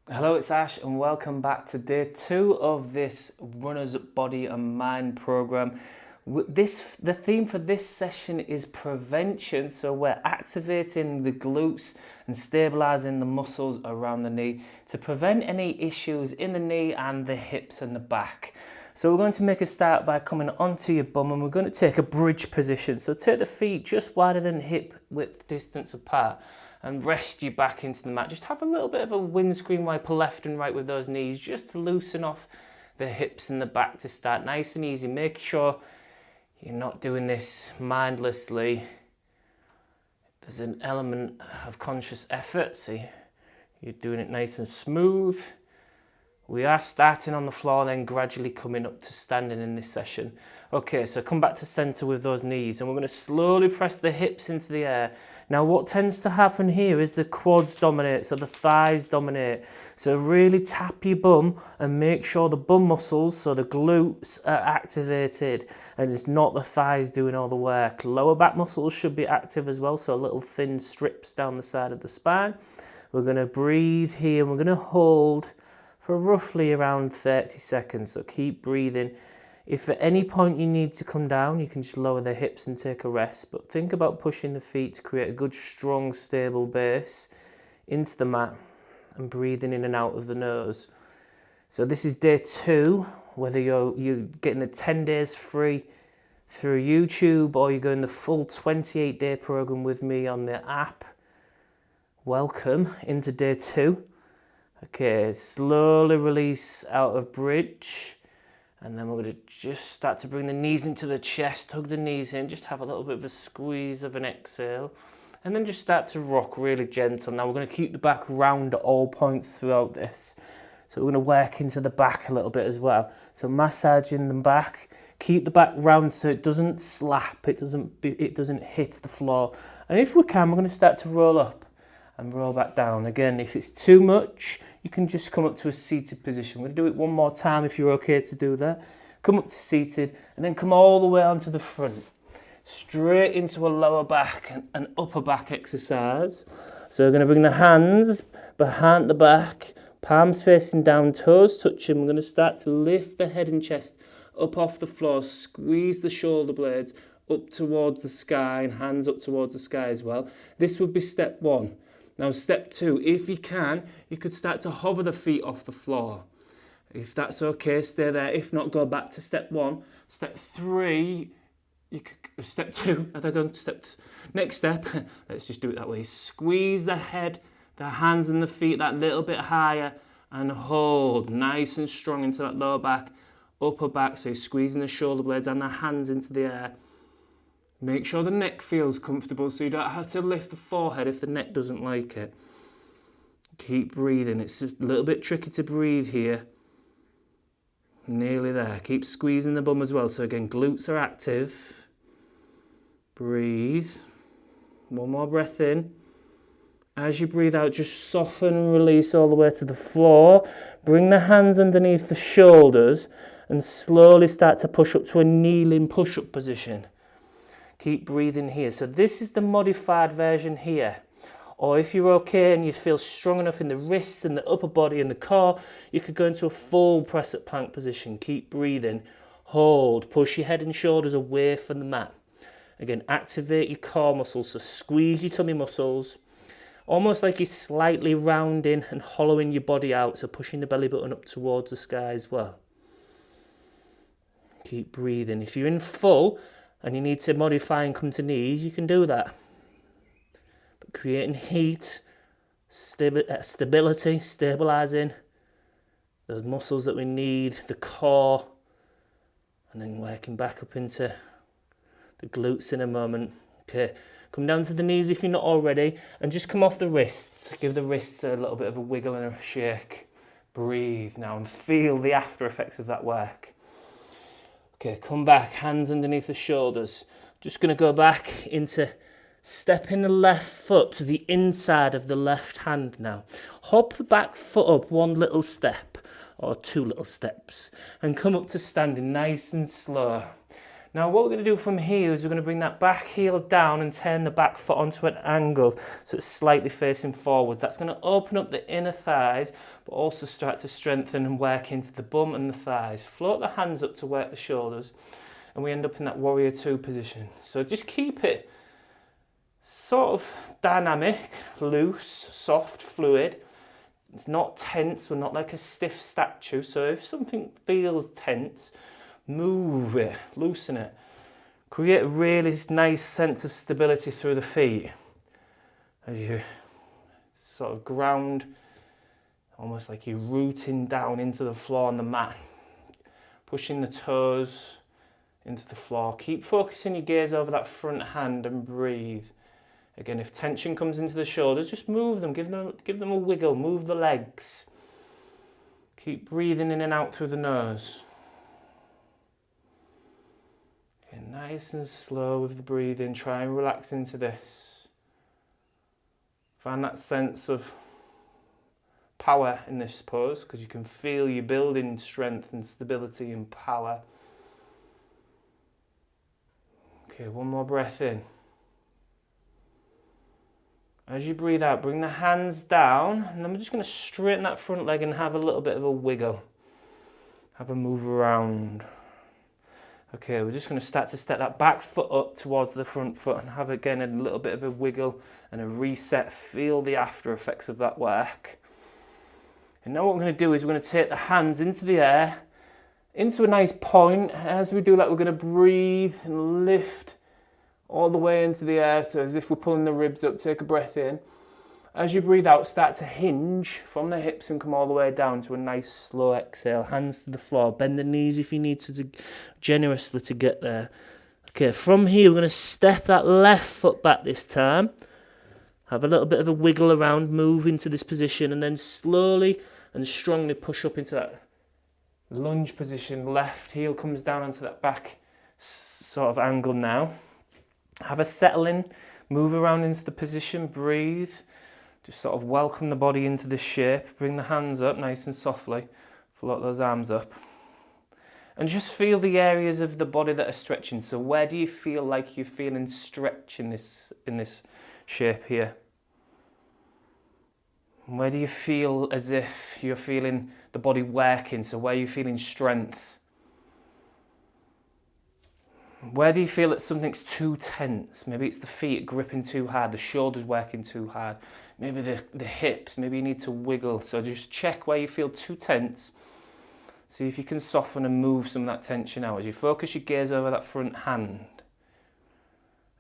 Hello, it's Ash, and welcome back to day 2 of this Runner's Body and Mind program. The theme for this session is prevention, so we're activating the glutes and stabilizing the muscles around the knee to prevent any issues in the knee and the hips and the back. So we're going to make a start by coming onto your bum, and we're going to take a bridge position. So take the feet just wider than hip width distance apart and rest you back into the mat. Just have a little bit of a windscreen wiper left and right with those knees just to loosen off the hips and the back to start nice and easy. Make sure you're not doing this mindlessly. There's an element of conscious effort, so you're doing it nice and smooth. We are starting on the floor, then gradually coming up to standing in this session. Okay, so come back to center with those knees, and we're going to slowly press the hips into the air. Now, what tends to happen here is the quads dominate, so the thighs dominate. So really tap your bum and make sure the bum muscles, so the glutes, are activated, and it's not the thighs doing all the work. Lower back muscles should be active as well, so little thin strips down the side of the spine. We're going to breathe here, and we're going to hold for roughly around 30 seconds, so keep breathing. If at any point you need to come down, you can just lower the hips and take a rest, but think about pushing the feet to create a good, strong, stable base into the mat and breathing in and out of the nose. So this is day 2, whether you're getting the 10 days free through YouTube or you're going the full 28-day program with me on the app. Welcome into day 2. Okay, slowly release out of bridge, and then we're going to just start to bring the knees into the chest, hug the knees in, just have a little bit of a squeeze of an exhale, and then just start to rock really gentle. Now we're going to keep the back round at all points throughout this. So we're going to work into the back a little bit as well. So massaging the back, keep the back round so it doesn't slap, it doesn't hit the floor. And if we can, we're going to start to roll up and roll back down. Again, if it's too much, you can just come up to a seated position. We're going to do it one more time if you're okay to do that. Come up to seated and then come all the way onto the front. Straight into a lower back and upper back exercise. So we're going to bring the hands behind the back, palms facing down, toes touching. We're going to start to lift the head and chest up off the floor, squeeze the shoulder blades up towards the sky and hands up towards the sky as well. This would be step 1. Now step 2, if you can, you could start to hover the feet off the floor. If that's okay, stay there. If not, go back to step 1. Step 3, step 2, have I gone to next step, let's just do it that way. Squeeze the head, the hands and the feet that little bit higher and hold nice and strong into that lower back, upper back, so you're squeezing the shoulder blades and the hands into the air. Make sure the neck feels comfortable so you don't have to lift the forehead if the neck doesn't like it. Keep breathing. It's a little bit tricky to breathe here. Nearly there. Keep squeezing the bum as well. So again, glutes are active. Breathe. One more breath in. As you breathe out, just soften and release all the way to the floor. Bring the hands underneath the shoulders and slowly start to push up to a kneeling push-up position. Keep breathing here. So this is the modified version here. Or if you're okay and you feel strong enough in the wrists and the upper body and the core, you could go into a full press-up plank position. Keep breathing. Hold. Push your head and shoulders away from the mat. Again, activate your core muscles. So squeeze your tummy muscles. Almost like you're slightly rounding and hollowing your body out. So pushing the belly button up towards the sky as well. Keep breathing. If you're in full and you need to modify and come to knees, you can do that. But creating heat, stability, stabilising those muscles that we need, the core, and then working back up into the glutes in a moment. Okay, come down to the knees if you're not already, and just come off the wrists. Give the wrists a little bit of a wiggle and a shake. Breathe now and feel the after effects of that work. Okay, come back, hands underneath the shoulders. Just going to go back into stepping the left foot to the inside of the left hand now. Hop the back foot up one little step or 2 little steps and come up to standing nice and slow. Now what we're going to do from here is we're going to bring that back heel down and turn the back foot onto an angle so it's slightly facing forwards. That's going to open up the inner thighs, but also start to strengthen and work into the bum and the thighs. Float the hands up to work the shoulders, and we end up in that warrior two position. So just keep it sort of dynamic, loose, soft, fluid. It's not tense, we're not like a stiff statue, so if something feels tense, move it, loosen it. Create a really nice sense of stability through the feet as you sort of ground, almost like you're rooting down into the floor on the mat, pushing the toes into the floor. Keep focusing your gaze over that front hand and breathe. Again, if tension comes into the shoulders, just move them, give them a wiggle, move the legs. Keep breathing in and out through the nose. Okay, nice and slow with the breathing, try and relax into this. Find that sense of power in this pose, because you can feel you building strength and stability and power. Okay, one more breath in. As you breathe out, bring the hands down, and then we're just going to straighten that front leg and have a little bit of a wiggle. Have a move around. Okay, we're just going to start to step that back foot up towards the front foot and have again a little bit of a wiggle and a reset. Feel the after effects of that work. And now what we're going to do is we're going to take the hands into the air, into a nice point. As we do that, we're going to breathe and lift all the way into the air, so as if we're pulling the ribs up. Take a breath in. As you breathe out, start to hinge from the hips and come all the way down to a nice slow exhale. Hands to the floor. Bend the knees if you need to generously to get there. Okay, from here we're going to step that left foot back this time. Have a little bit of a wiggle around, move into this position, and then slowly and strongly push up into that lunge position. Left heel comes down onto that back sort of angle now. Have a settle in, move around into the position, breathe. Just sort of welcome the body into this shape. Bring the hands up nice and softly. Float those arms up. And just feel the areas of the body that are stretching. So where do you feel like you're feeling stretch in this shape here? Where do you feel as if you're feeling the body working? So where are you feeling strength? Where do you feel that something's too tense? Maybe it's the feet gripping too hard, the shoulders working too hard, maybe the hips, maybe you need to wiggle. So just check where you feel too tense. See if you can soften and move some of that tension out. As you focus your gaze over that front hand.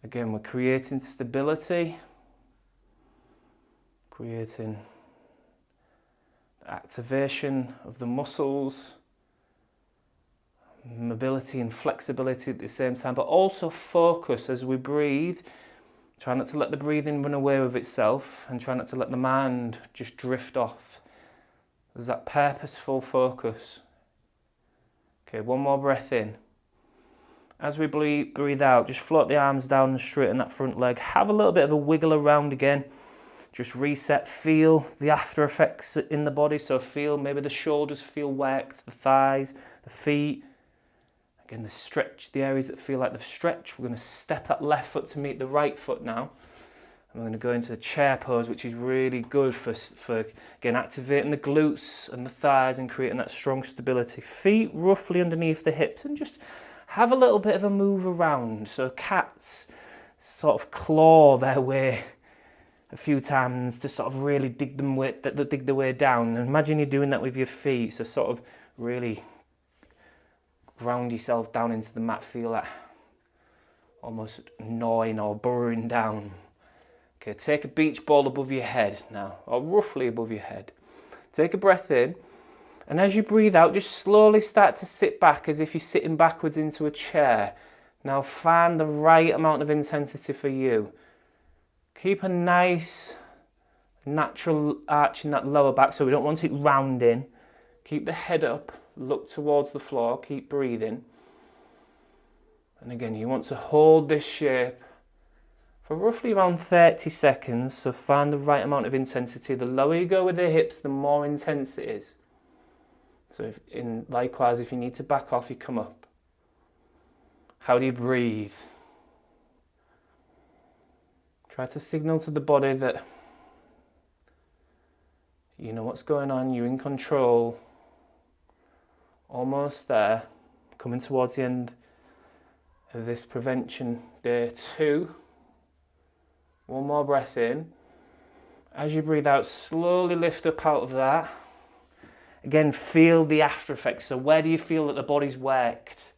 Again, we're creating stability, creating the activation of the muscles, mobility and flexibility at the same time, but also focus as we breathe. Try not to let the breathing run away with itself, and try not to let the mind just drift off. There's that purposeful focus. Okay, one more breath in. As we breathe out, just float the arms down and straighten that front leg. Have a little bit of a wiggle around again. Just reset, feel the after effects in the body. So feel maybe the shoulders feel worked, the thighs, the feet. Again, the stretch, the areas that feel like the stretch. We're going to step that left foot to meet the right foot now. And we're going to go into a chair pose, which is really good for again, activating the glutes and the thighs and creating that strong stability. Feet roughly underneath the hips, and just have a little bit of a move around. So cats sort of claw their way a few times to sort of really dig the way down. And imagine you're doing that with your feet. So sort of really ground yourself down into the mat, feel that almost gnawing or burrowing down. Okay, take a beach ball above your head now, or roughly above your head. Take a breath in, and as you breathe out, just slowly start to sit back as if you're sitting backwards into a chair. Now find the right amount of intensity for you. Keep a nice, natural arch in that lower back, so we don't want it rounding. Keep the head up. Look towards the floor, keep breathing. And again, you want to hold this shape for roughly around 30 seconds. So find the right amount of intensity. The lower you go with the hips, the more intense it is. So likewise, if you need to back off, you come up. How do you breathe? Try to signal to the body that you know what's going on, you're in control. Almost there, coming towards the end of this prevention day 2. One more breath in. As you breathe out, slowly lift up out of that. Again, feel the after effects. So where do you feel that the body's worked?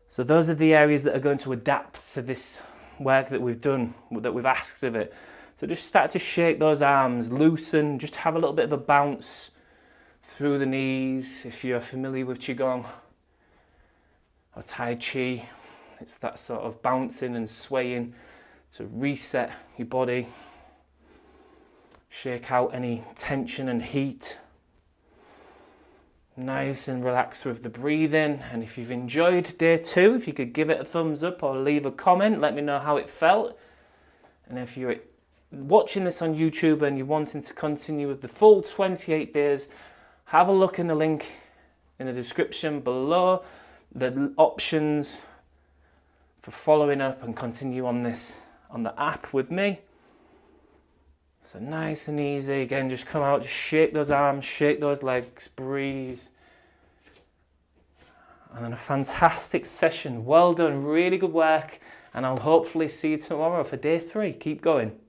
So those are the areas that are going to adapt to this work that we've done, that we've asked of it. So just start to shake those arms, loosen, just have a little bit of a bounce through the knees. If you're familiar with Qigong or Tai Chi, it's that sort of bouncing and swaying to reset your body. Shake out any tension and heat. Nice and relaxed with the breathing. And if you've enjoyed day 2, if you could give it a thumbs up or leave a comment, let me know how it felt. And if you're watching this on YouTube and you're wanting to continue with the full 28 days, have a look in the link in the description below, the options for following up and continue on the app with me. So nice and easy. Again, just come out, just shake those arms, shake those legs, breathe. And then a fantastic session. Well done, really good work. And I'll hopefully see you tomorrow for day 3. Keep going.